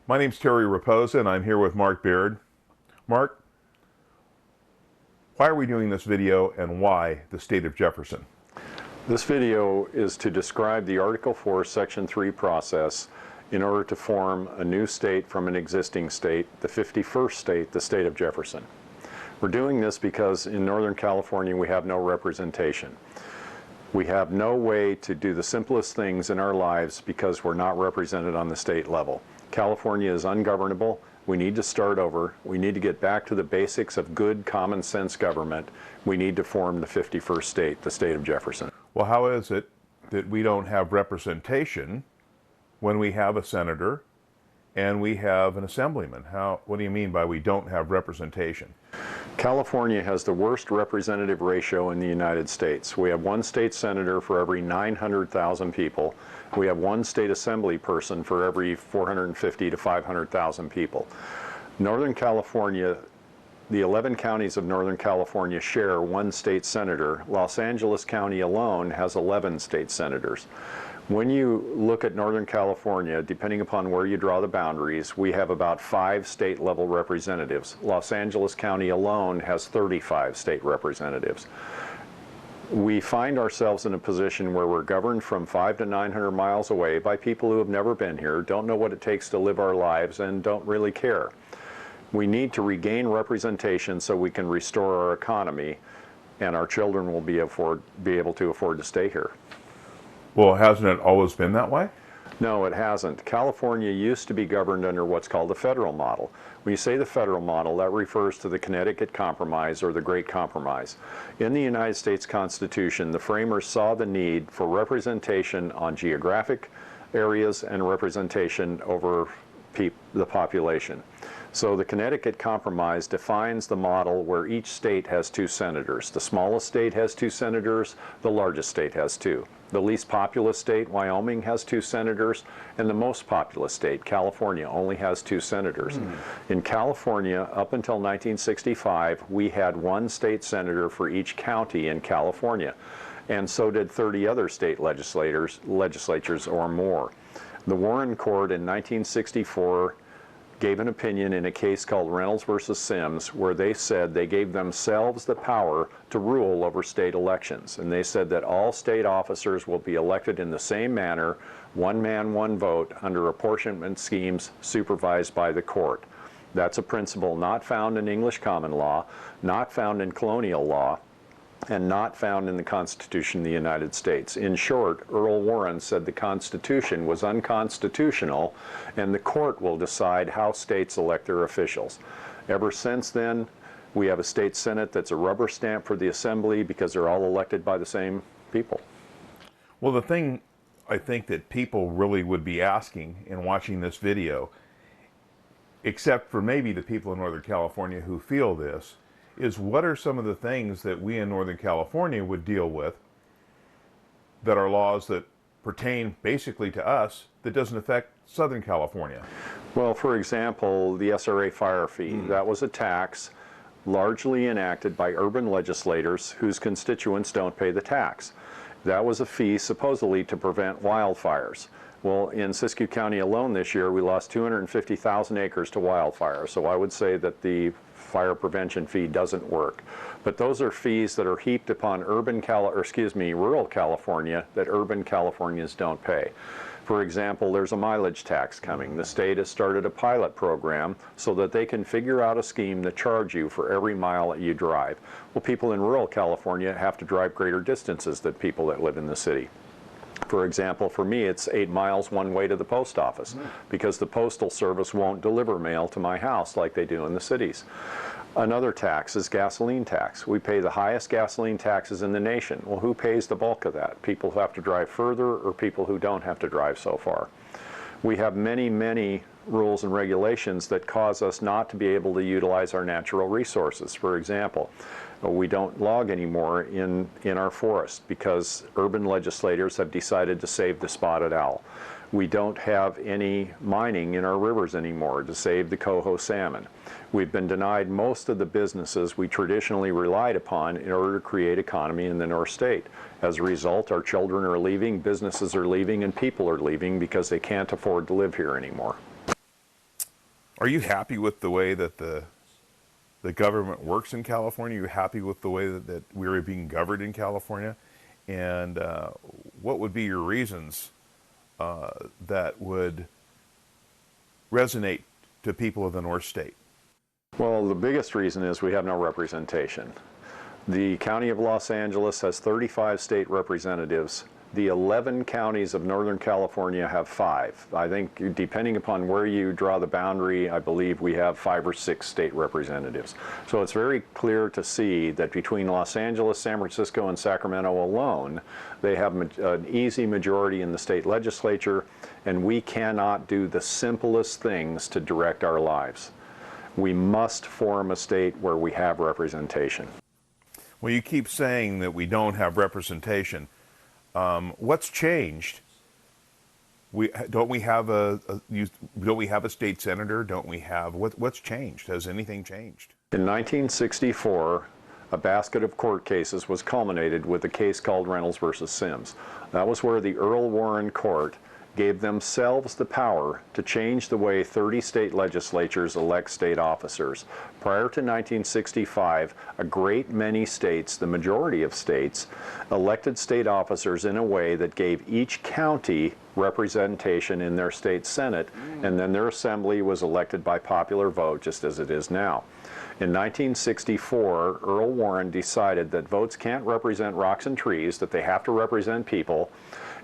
My name's Terry Raposa, and I'm here with Mark Beard. Mark, why are we doing this video, and why the state of Jefferson? This video is to describe the Article 4, Section 3 process in order to form a new state from an existing state, the 51st state, the state of Jefferson. We're doing this because in Northern California we have no representation. We have no way to do the simplest things in our lives because we're not represented on the state level. California is ungovernable. We need to start over. We need to get back to the basics of good common sense government. We need to form the 51st state, the state of Jefferson. Well, how is it that we don't have representation when we have a senator and we have an assemblyman? What do you mean by we don't have representation? California has the worst representative ratio in the United States. We have one state senator for every 900,000 people. We have one state assembly person for every 450 to 500,000 people. Northern California, the 11 counties of Northern California share one state senator. Los Angeles County alone has 11 state senators. When you look at Northern California, depending upon where you draw the boundaries, we have about 5 state-level representatives. Los Angeles County alone has 35 state representatives. We find ourselves in a position where we're governed from 500 to 900 miles away by people who have never been here, don't know what it takes to live our lives, and don't really care. We need to regain representation so we can restore our economy, and our children will be able to afford to stay here. Well, hasn't it always been that way? No, it hasn't. California used to be governed under what's called the federal model. When you say the federal model, that refers to the Connecticut Compromise or the Great Compromise. In the United States Constitution, the framers saw the need for representation on geographic areas and representation over the population. So the Connecticut Compromise defines the model where each state has 2 senators. The smallest state has 2 senators, the largest state has 2. The least populous state, Wyoming, has 2 senators, and the most populous state, California, only has 2 senators. In California, up until 1965, we had 1 state senator for each county in California, and so did 30 other state legislatures or more. The Warren Court in 1964 gave an opinion in a case called Reynolds versus Sims, where they said they gave themselves the power to rule over state elections. And they said that all state officers will be elected in the same manner, one man, one vote, under apportionment schemes supervised by the court. That's a principle not found in English common law, not found in colonial law, and not found in the Constitution of the United States. In short, Earl Warren said the Constitution was unconstitutional, and the court will decide how states elect their officials. Ever since then, we have a state senate that's a rubber stamp for the assembly because they're all elected by the same people. Well, the thing I think that people really would be asking in watching this video, except for maybe the people in Northern California who feel this, is what are some of the things that we in Northern California would deal with that are laws that pertain basically to us that doesn't affect Southern California? Well, for example, the SRA fire fee. That was a tax largely enacted by urban legislators whose constituents don't pay the tax. That was a fee supposedly to prevent wildfires. Well, in Siskiyou County alone this year, we lost 250,000 acres to wildfire. So I would say that the fire prevention fee doesn't work. But those are fees that are heaped upon rural California that urban Californians don't pay. For example, there's a mileage tax coming. The state has started a pilot program so that they can figure out a scheme to charge you for every mile that you drive. Well, people in rural California have to drive greater distances than people that live in the city. For example, for me, it's 8 miles one way to the post office because the postal service won't deliver mail to my house like they do in the cities. Another tax is gasoline tax. We pay the highest gasoline taxes in the nation. Well, who pays the bulk of that? People who have to drive further or people who don't have to drive so far? We have many, many rules and regulations that cause us not to be able to utilize our natural resources. For example, we don't log anymore in our forests because urban legislators have decided to save the spotted owl. We don't have any mining in our rivers anymore to save the coho salmon. We've been denied most of the businesses we traditionally relied upon in order to create economy in the North State. As a result, our children are leaving, businesses are leaving, and people are leaving because they can't afford to live here anymore. Are you happy with the way that the government works in California? Are you happy with the way that we're being governed in California? And what would be your reasons that would resonate to people of the North State? Well, the biggest reason is we have no representation. The County of Los Angeles has 35 state representatives. The 11 counties of Northern California have 5. I think depending upon where you draw the boundary, I believe we have 5 or 6 state representatives. So it's very clear to see that between Los Angeles, San Francisco, and Sacramento alone, they have an easy majority in the state legislature, and we cannot do the simplest things to direct our lives. We must form a state where we have representation. Well, you keep saying that we don't have representation. What's changed? Don't we have a state senator? Don't we have what's changed? Has anything changed? In 1964, a basket of court cases was culminated with a case called Reynolds versus Sims. That was where the Earl Warren Court gave themselves the power to change the way 30 state legislatures elect state officers. Prior to 1965, a great many states, the majority of states, elected state officers in a way that gave each county representation in their state senate, and then their assembly was elected by popular vote, just as it is now. In 1964, Earl Warren decided that votes can't represent rocks and trees, that they have to represent people,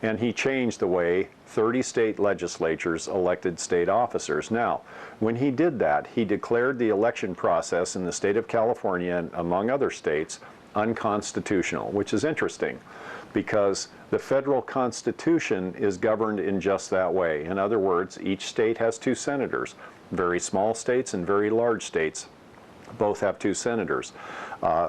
and he changed the way 30 state legislatures elected state officers. Now, when he did that, he declared the election process in the state of California, and among other states, unconstitutional, which is interesting because the federal constitution is governed in just that way. In other words, each state has 2 senators. Very small states and very large states both have 2 senators.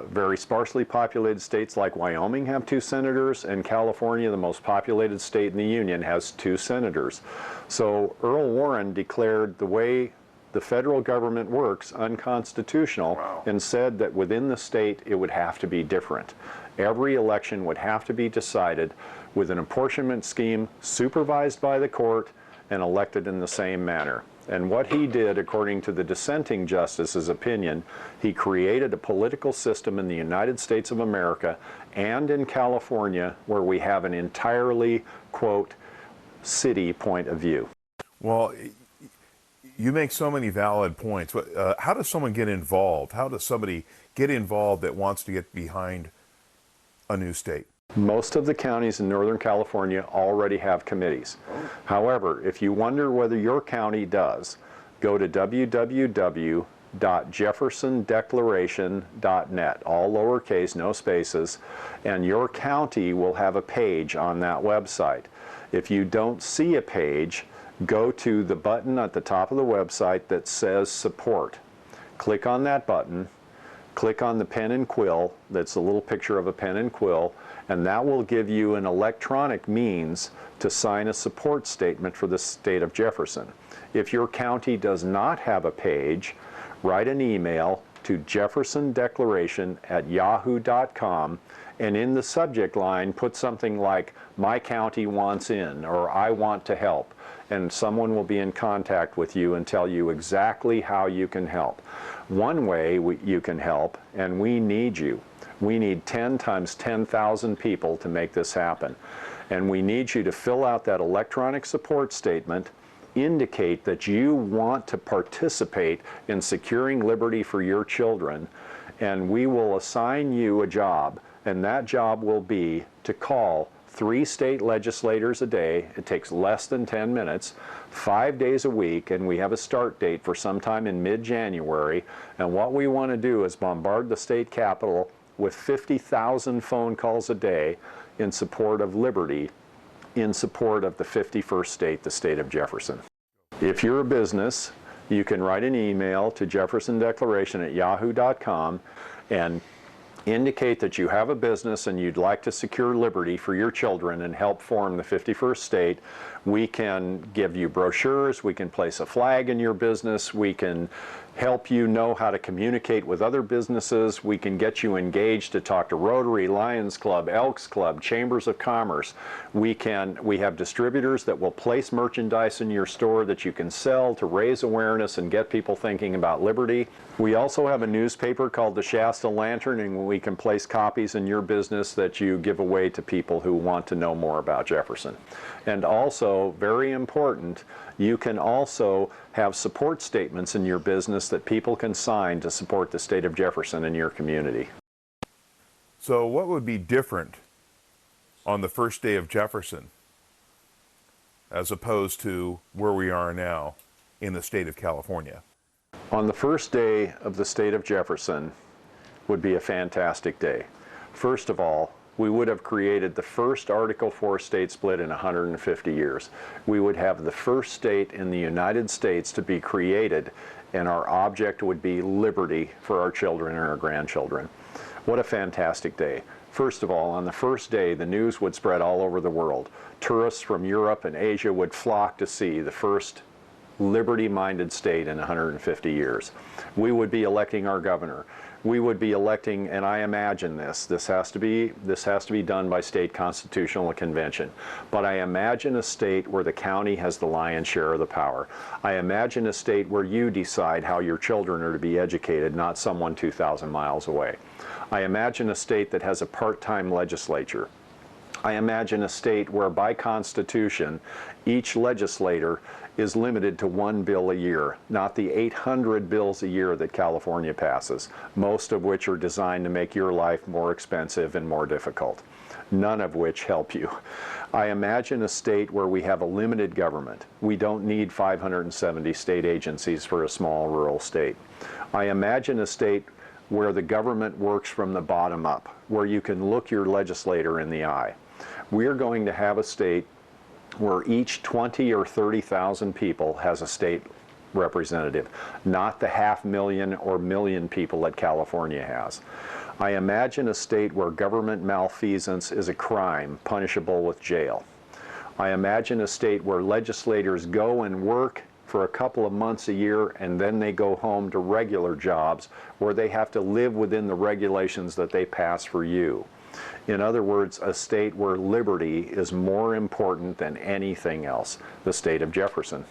Very sparsely populated states like Wyoming have 2 senators, and California, the most populated state in the Union, has 2 senators. So Earl Warren declared the way the federal government works unconstitutional. Wow. And said that within the state it would have to be different. Every election would have to be decided with an apportionment scheme supervised by the court and elected in the same manner. And what he did, according to the dissenting justice's opinion, he created a political system in the United States of America and in California where we have an entirely, quote, city point of view. Well, you make so many valid points. How does someone get involved? How does somebody get involved that wants to get behind a new state? Most of the counties in Northern California already have committees. However, if you wonder whether your county does, go to www.jeffersondeclaration.net, all lowercase, no spaces, and your county will have a page on that website. If you don't see a page, go to the button at the top of the website that says support. Click on that button. Click on the pen and quill, that's a little picture of a pen and quill, and that will give you an electronic means to sign a support statement for the state of Jefferson. If your county does not have a page, write an email to jeffersondeclaration@yahoo.com, and in the subject line put something like, "My county wants in," or "I want to help," and someone will be in contact with you and tell you exactly how you can help. One way you can help, and we need you. We need 10 times 10,000 people to make this happen. And we need you to fill out that electronic support statement, indicate that you want to participate in securing liberty for your children, and we will assign you a job, and that job will be to call 3 state legislators a day. It takes less than 10 minutes, 5 days a week, and we have a start date for sometime in mid-January. And what we want to do is bombard the state capitol with 50,000 phone calls a day in support of liberty, in support of the 51st state, the state of Jefferson. If you're a business, you can write an email to jeffersondeclaration@yahoo.com and indicate that you have a business and you'd like to secure liberty for your children and help form the 51st state. We can give you brochures, we can place a flag in your business, we can help you know how to communicate with other businesses. We can get you engaged to talk to Rotary, Lions Club, Elks Club, Chambers of Commerce. We have distributors that will place merchandise in your store that you can sell to raise awareness and get people thinking about liberty. We also have a newspaper called the Shasta Lantern, and we can place copies in your business that you give away to people who want to know more about Jefferson. And also, very important, you can also have support statements in your business that people can sign to support the state of Jefferson in your community. So what would be different on the first day of Jefferson as opposed to where we are now in the state of California? On the first day of the state of Jefferson would be a fantastic day. First of all, we would have created the first Article 4 state split in 150 years. We would have the first state in the United States to be created, and our object would be liberty for our children and our grandchildren. What a fantastic day. First of all, on the first day, the news would spread all over the world. Tourists from Europe and Asia would flock to see the first liberty-minded state in 150 years. We would be electing our governor. We would be electing, and I imagine this has to be done by state constitutional convention, but I imagine a state where the county has the lion's share of the power. I imagine a state where you decide how your children are to be educated, not someone 2,000 miles away. I imagine a state that has a part-time legislature. I imagine a state where by constitution, each legislator is limited to one bill a year, not the 800 bills a year that California passes, most of which are designed to make your life more expensive and more difficult, none of which help you. I imagine a state where we have a limited government. We don't need 570 state agencies for a small rural state. I imagine a state where the government works from the bottom up, where you can look your legislator in the eye. We're going to have a state where each 20 or 30,000 people has a state representative, not the 500,000 or million people that California has. I imagine a state where government malfeasance is a crime punishable with jail. I imagine a state where legislators go and work for a couple of months a year and then they go home to regular jobs where they have to live within the regulations that they pass for you. In other words, a state where liberty is more important than anything else, the state of Jefferson.